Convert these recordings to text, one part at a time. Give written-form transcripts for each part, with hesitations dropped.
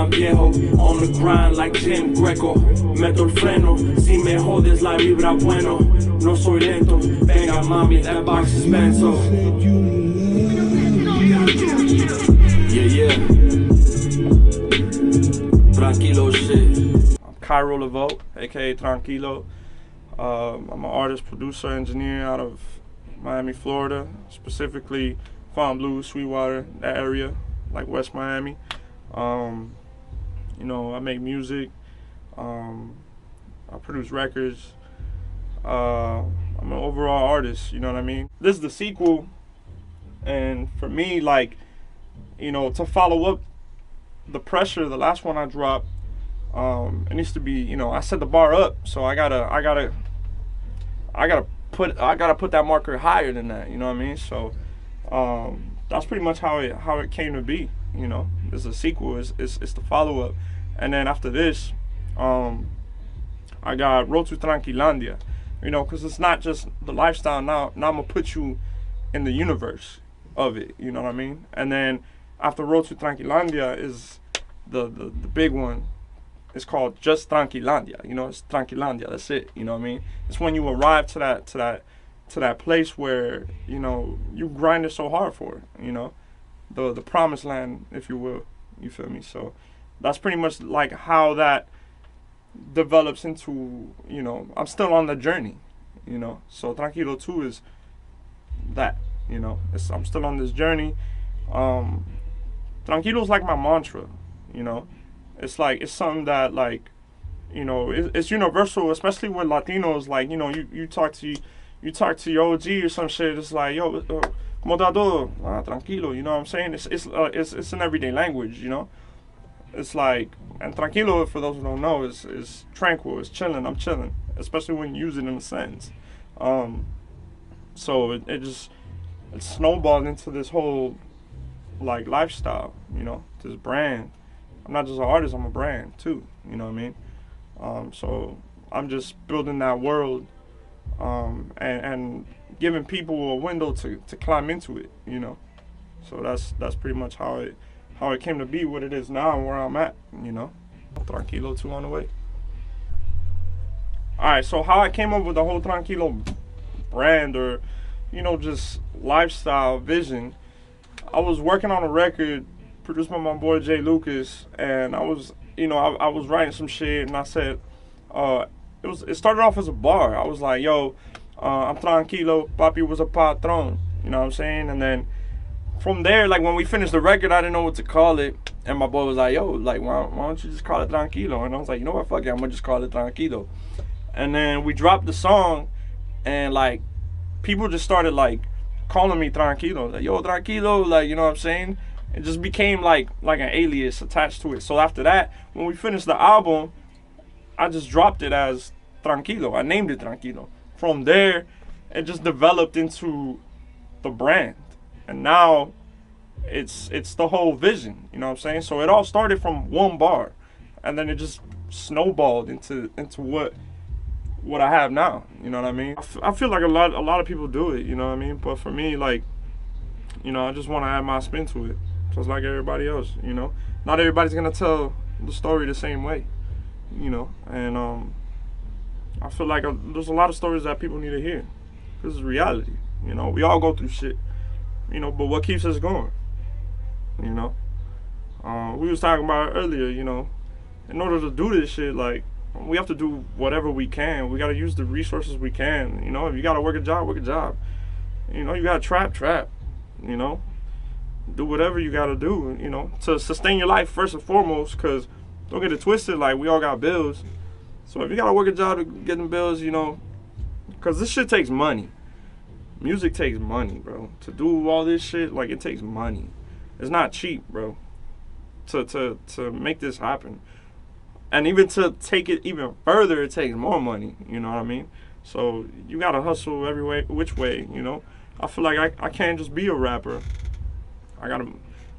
más viejo. On the grind like Jim Greco. Meto el freno, si me jodes la vibra bueno. No soy lento, venga mami, that box is benzo. Yeah. Tranquilo shit. I'm Kairo Lavoe, aka Tranquilo. I'm an artist, producer, engineer out of Miami, Florida, specifically Fontainebleau, Sweetwater, that area, like West Miami. You know, I make music. I produce records. I'm an overall artist, you know what I mean? This is the sequel, and for me, like, you know, to follow up the pressure, the last one I dropped, it needs to be, you know, I set the bar up, so I gotta put that marker higher than that, you know what I mean? So that's pretty much how it came to be, you know. It's a sequel, it's the follow up, and then after this, I got Road to Tranquilandia, you know, because it's not just the lifestyle. Now I'm gonna put you in the universe of it, you know what I mean? And then after Road to Tranquilandia is the big one. It's called just Tranquilandia, you know. It's Tranquilandia. That's it, you know what I mean? It's when you arrive to that place where, you know, you grinded so hard for, you know, the promised land, if you will. You feel me? So that's pretty much like how that develops into, you know, I'm still on the journey, you know. So Tranquilo 2 is that, you know. I'm still on this journey. Tranquilo is like my mantra, you know. It's like, it's something that, like, you know, it's universal, especially with Latinos. Like, you know, you talk to your OG or some shit. It's like, yo, como está todo? Tranquilo, you know what I'm saying? It's an everyday language, you know. It's like, and tranquilo, for those who don't know, is tranquil, it's chilling, I'm chilling, especially when you use it in a sentence. So it snowballed into this whole, like, lifestyle, you know, this brand. I'm not just an artist, I'm a brand too, you know what I mean? So I'm just building that world, and giving people a window to climb into it, you know. So that's pretty much how it came to be what it is now and where I'm at, you know. Tranquilo 2 on the way. Alright, so how I came up with the whole Tranquilo brand, or, you know, just lifestyle vision. I was working on a record produced by my boy Jay Lucas, and I was, you know, I was writing some shit, and I said, it started off as a bar. I was like, yo, I'm tranquilo, papi was a patron, you know what I'm saying? And then from there, like, when we finished the record, I didn't know what to call it, and my boy was like, yo, like, why don't you just call it Tranquilo? And I was like, you know what, fuck it, I'm gonna just call it Tranquilo. And then we dropped the song, and, like, people just started, like, calling me Tranquilo, like, yo, Tranquilo, like, you know what I'm saying? It just became like an alias attached to it. So after that, when we finished the album, I just dropped it as Tranquilo. I named it Tranquilo. From there, it just developed into the brand, and now it's the whole vision. You know what I'm saying? So it all started from one bar, and then it just snowballed into what I have now. You know what I mean? I feel like a lot of people do it. You know what I mean? But for me, like, you know, I just want to add my spin to it. Just like everybody else, you know. Not everybody's gonna tell the story the same way, you know. And I feel like there's a lot of stories that people need to hear. This is reality, you know. We all go through shit, you know. But what keeps us going, you know? We was talking about it earlier, you know. In order to do this shit, like, we have to do whatever we can. We gotta use the resources we can, you know. If you gotta work a job, work a job. You know, you gotta trap, you know. Do whatever you gotta do, you know, to sustain your life first and foremost, because don't get it twisted, like, we all got bills. So if you gotta work a job to get them bills, you know, because this shit takes money. Music takes money, bro. To do all this shit, like, it takes money. It's not cheap, bro, to make this happen. And even to take it even further, it takes more money, you know what I mean? So you gotta hustle every way, which way, you know? I feel like I can't just be a rapper. I gotta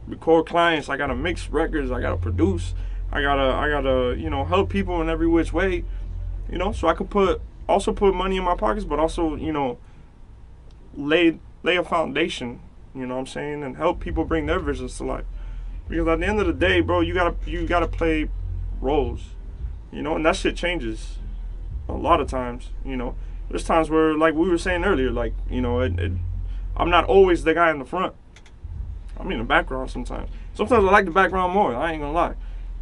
record clients, I gotta mix records, I gotta produce, I gotta, you know, help people in every which way, you know, so I could also put money in my pockets, but also, you know, lay a foundation, you know what I'm saying, and help people bring their visions to life. Because at the end of the day, bro, you gotta play roles, you know, and that shit changes a lot of times, you know. There's times where, like we were saying earlier, like, you know, I'm not always the guy in the front. I'm in the background sometimes. Sometimes I like the background more. I ain't gonna lie.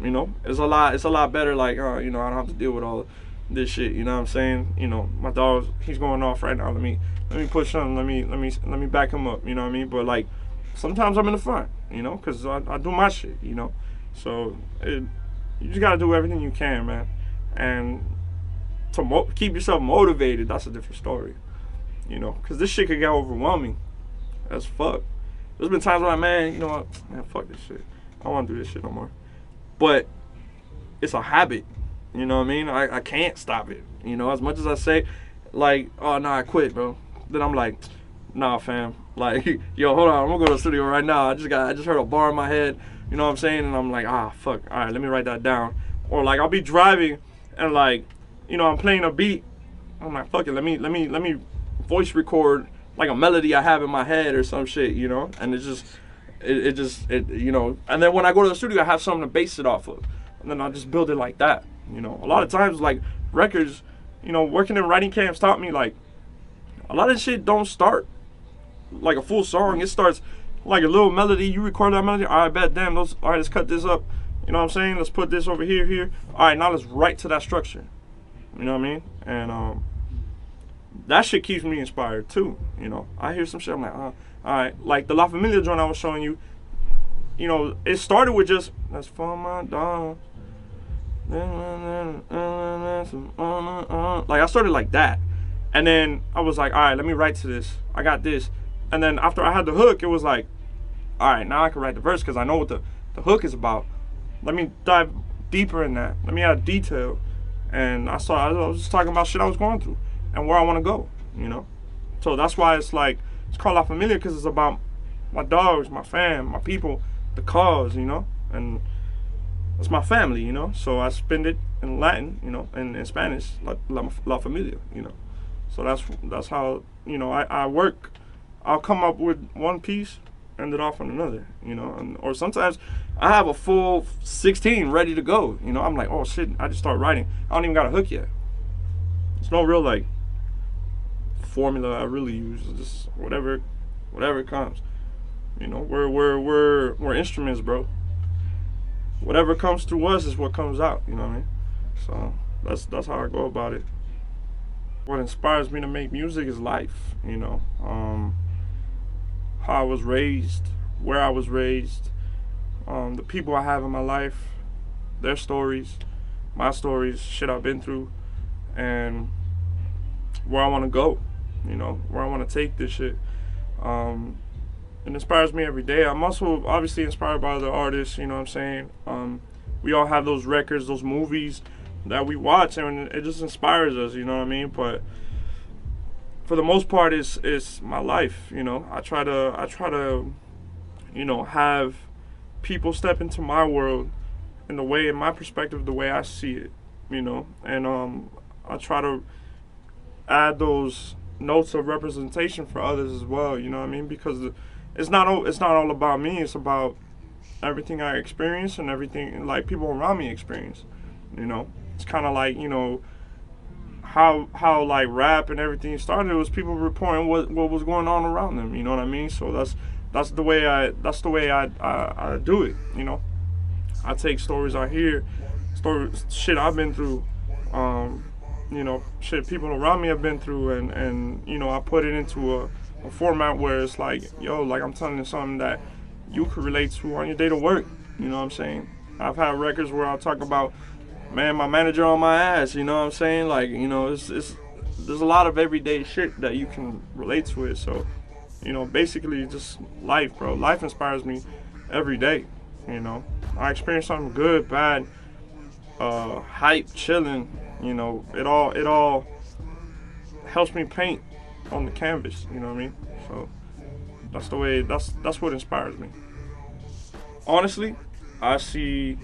You know, it's a lot better. Like, you know, I don't have to deal with all this shit. You know what I'm saying? You know, my dog, he's going off right now. Let me push him. Let me back him up. You know what I mean? But like, sometimes I'm in the front. You know, cause I do my shit. You know, so you just gotta do everything you can, man, and to keep yourself motivated. That's a different story. You know, cause this shit could get overwhelming as fuck. There's been times where I'm, man, you know what, man, fuck this shit. I don't want to do this shit no more. But it's a habit. You know what I mean? I can't stop it. You know, as much as I say, like, oh, no, I quit, bro. Then I'm like, nah, fam. Like, yo, hold on, I'm gonna go to the studio right now. I just heard a bar in my head. You know what I'm saying? And I'm like, fuck. All right, let me write that down. Or like, I'll be driving and like, you know, I'm playing a beat. I'm like, fuck it. Let me voice record like a melody I have in my head or some shit, you know, and it you know, and then when I go to the studio, I have something to base it off of, and then I just build it like that, you know. A lot of times, like records, you know, working in writing camps taught me like a lot of shit don't start like a full song. It starts like a little melody. You record that melody. All right, bet, damn, all right, let's cut this up. You know what I'm saying? Let's put this over here. All right, now let's write to that structure. You know what I mean? And that shit keeps me inspired too. You know, I hear some shit, I'm like, all right. Like the La Familia joint I was showing you, you know, it started with just, that's for my dog. Like I started like that. And then I was like, all right, let me write to this. I got this. And then after I had the hook, it was like, all right, now I can write the verse because I know what the hook is about. Let me dive deeper in that. Let me add detail. And I was just talking about shit I was going through and where I want to go, you know. So that's why it's like, it's called La Familia, because it's about my dogs, my fam, my people, the cause, you know, and it's my family, you know. So I spend it in Latin, you know, and in Spanish, La Familia, you know. So that's how, you know, I work. I'll come up with one piece, end it off on another, you know, or sometimes I have a full 16 ready to go, you know. I'm like, oh shit, I just start writing. I don't even got a hook yet. It's no real like formula I really use. It's just whatever comes. You know, we're instruments, bro. Whatever comes through us is what comes out. You know what I mean? So that's how I go about it. What inspires me to make music is life. You know, how I was raised, where I was raised, the people I have in my life, their stories, my stories, shit I've been through, and where I want to go. You know, where I want to take this shit. It inspires me every day. I'm also obviously inspired by other artists, you know what I'm saying? We all have those records, those movies that we watch, and it just inspires us, you know what I mean? But for the most part, it's my life, you know. I try to, you know, have people step into my world in my perspective, the way I see it, you know. And I try to add those notes of representation for others as well, you know what I mean? Because it's not all about me. It's about everything I experience and everything like people around me experience. You know, it's kind of like, you know, how like rap and everything started. It was people reporting what was going on around them. You know what I mean? So that's the way I do it. You know, I take stories I hear, shit I've been through. You know, shit people around me have been through, and you know, I put it into a format where it's like, yo, like I'm telling you something that you could relate to on your day to work. You know what I'm saying? I've had records where I'll talk about, man, my manager on my ass. You know what I'm saying? Like, you know, there's a lot of everyday shit that you can relate to it. So, you know, basically just life, bro. Life inspires me every day. You know, I experience something good, bad, hype, chilling. You know, it all helps me paint on the canvas, you know what I mean? So that's what inspires me. Honestly, I see,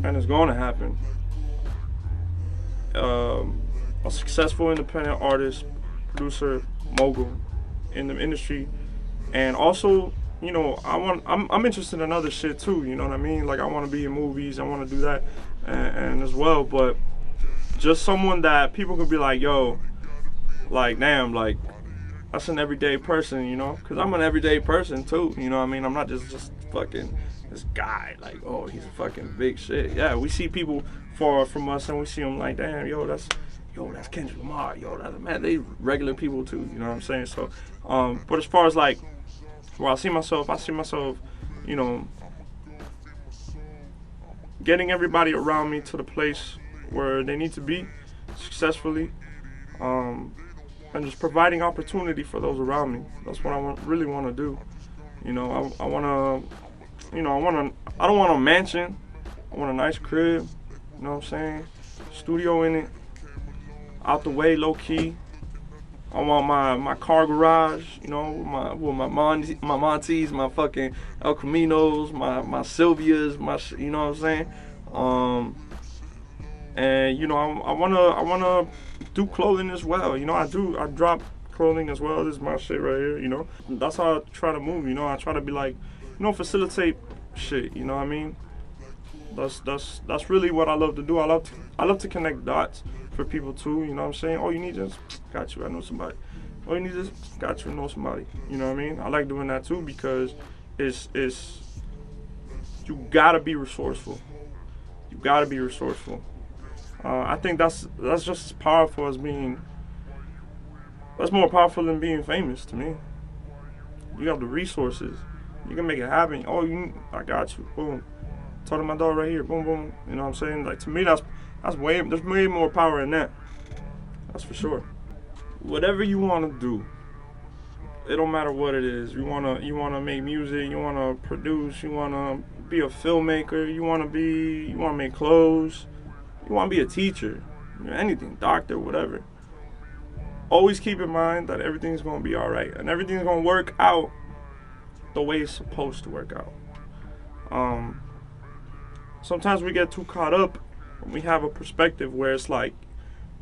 and it's going to happen, a successful independent artist, producer, mogul in the industry, and also you know, I'm interested in other shit too. You know what I mean? Like I want to be in movies. I want to do that, and as well. But just someone that people could be like, yo, like damn, like that's an everyday person, you know? Cause I'm an everyday person too. You know what I mean? I'm not just fucking this guy. Like, oh, he's a fucking big shit. Yeah, we see people far from us, and we see them like, damn, that's Kendrick Lamar. Yo, that's man. They regular people too. You know what I'm saying? So, but as far as like where I see myself, you know, getting everybody around me to the place where they need to be successfully, and just providing opportunity for those around me. That's what I really want to do. You know, I want to, you know, I don't want a mansion. I want a nice crib. You know what I'm saying? Studio in it, out the way, low key. I want my car garage, you know, my Montes, my fucking El Caminos, my Sylvias, you know what I'm saying? And you know, I wanna do clothing as well. You know, I drop clothing as well. This is my shit right here. You know, that's how I try to move. You know, I try to be like, you know, facilitate shit. You know what I mean? That's really what I love to do. I love to connect dots for people too. You know what I'm saying? Oh, you need this? Got you. I know somebody. Oh, you need this? Got you. I know somebody. You know what I mean? I like doing that too because it's you gotta be resourceful. You gotta be resourceful. I think that's just as powerful as being. That's more powerful than being famous to me. You have the resources. You can make it happen. Oh, I got you. Boom. Talk to my dog right here. Boom, boom. You know what I'm saying? Like to me, there's way more power in that. That's for sure. Whatever you want to do, it don't matter what it is. You wanna make music. You wanna produce. You wanna be a filmmaker. You wanna make clothes. You wanna be a teacher. Anything, doctor, whatever. Always keep in mind that everything's gonna be all right, and everything's gonna work out the way it's supposed to work out. Sometimes we get too caught up and we have a perspective where it's like,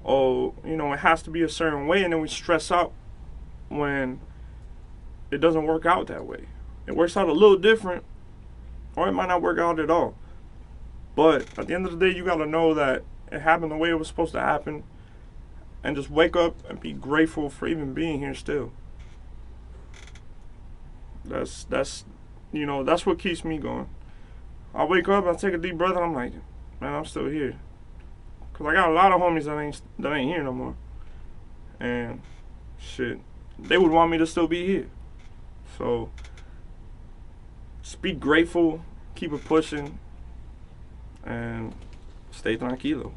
oh, you know, it has to be a certain way, and then we stress out when it doesn't work out that way. It works out a little different, or it might not work out at all. But at the end of the day, you gotta know that it happened the way it was supposed to happen, and just wake up and be grateful for even being here still. That's you know, that's what keeps me going. I wake up, I take a deep breath, and I'm like, man, I'm still here. Cause I got a lot of homies that ain't here no more. And shit, they would want me to still be here. So just be grateful, keep it pushing, and stay tranquilo.